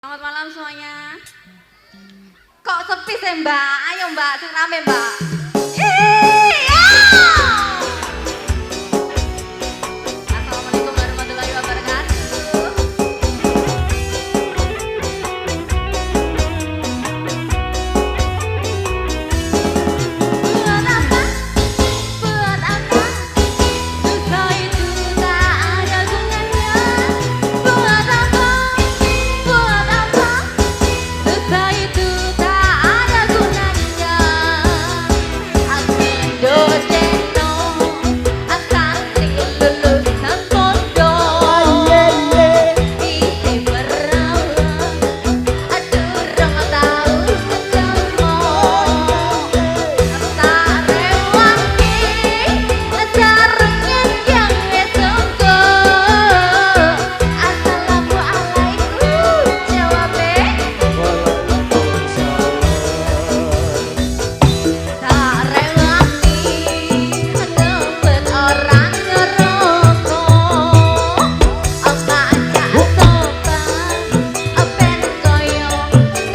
Selamat malam semuanya. Kok sepi sih Mbak? Ayo Mbak, sing rame Mbak. Iya. Assalamualaikum warahmatullahi wabarakatuh. Buat apa? Buat apa? Duka itu tak ada gunanya. Buat apa? Buat apa? Duka itu tak ada gunanya. Akan doceno, akan lulus pondok. Isi berawal, aduh rong tahu ketemu. Tak rewangi, caranya yang esoko. Assalamualaikum, jawabnya. Tak rewangi, ngebet orang ngerokok. Ngajak sopan, ben koyo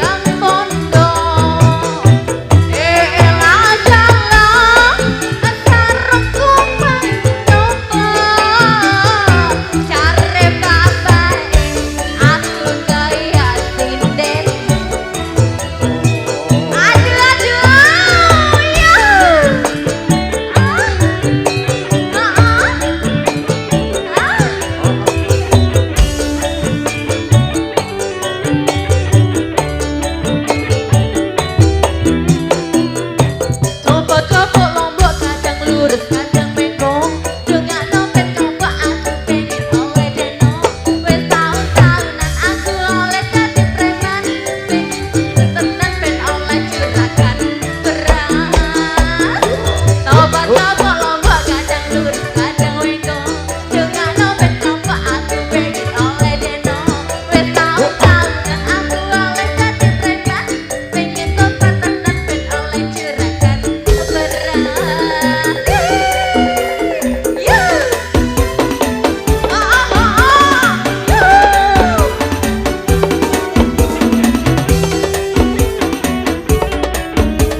kang pondok. Elah jalan, sarungku panjopo. Cari bapak, aku kaya sinden. Aduh, aduh, ya. Coba-coba lombok kadang lurus kadang bengkok. Dengan dompet coba aku pengen oleh deno. Wes tahun-tahunan aku oleh jadi preman. Pengen tenan ben oleh juragan beras. Coba-coba lombok kadang lurus kadang bengkok. Dengan dompet coba aku pengen oleh deno. Wes tahun-tahunan aku oleh jadi preman. Pengen tobat tenan ben oleh juragan beras.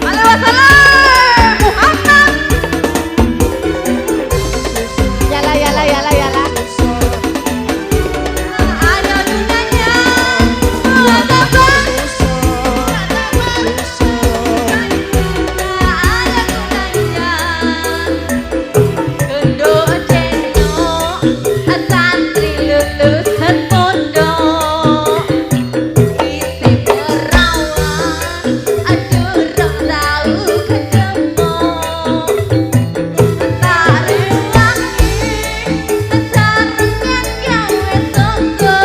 Halo wassalam Muhammad. Yala yala yala yala. Ada gunanya buat apa? Ada gunanya. Gendok cendok, santri lulusan pondok. Isi perawan, aduh rong tahu ketemu. Tak rewangi, caranya yang esoko.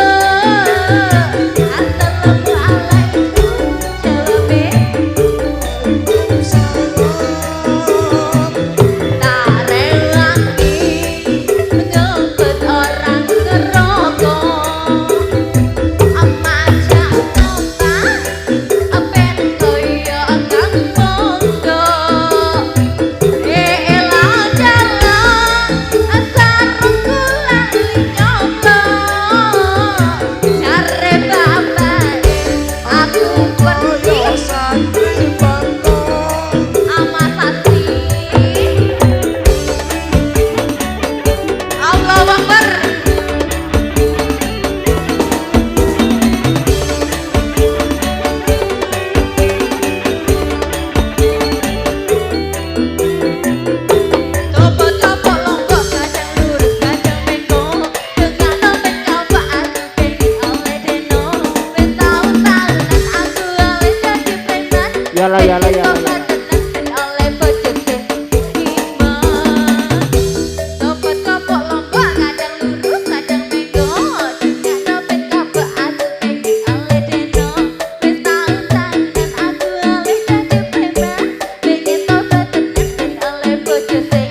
Assalamualaikum, jawabnya. Tak rewangi, ngebet orang ngerokok. Ngajak sopan, ben koyo kang pondok. Elah jalan, sarungku lali nyolong. Cari bapak, aku pergi ama sasi. Allahu Akbar. Coba-coba lombok kadang lurus kadang bengkok. Dengan dompet coba aku pengen oleh deno. Wes tahun-tahunan aku oleh jadi preman. Yala, yala, yala, yala. Pengen tobat tenan ben oleh bojo sing iman. Coba-coba lombok kadang lurus kadang bengkok. Dengan dompet coba aku pengen oleh deno. Wes tahun-tahunan aku oleh jadi preman. Pengen tobat tenan ben oleh bojo sing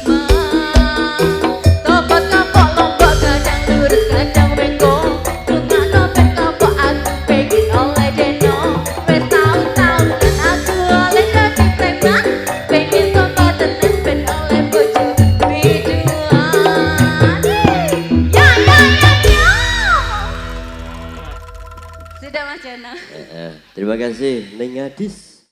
iman. Coba-coba lombok kadang lurus kadang bengkok. Dengan dompet coba aku pengen oleh deno. Wes tahun-tahunan aku Sudah Mas Jono. Terima kasih Neng Adis.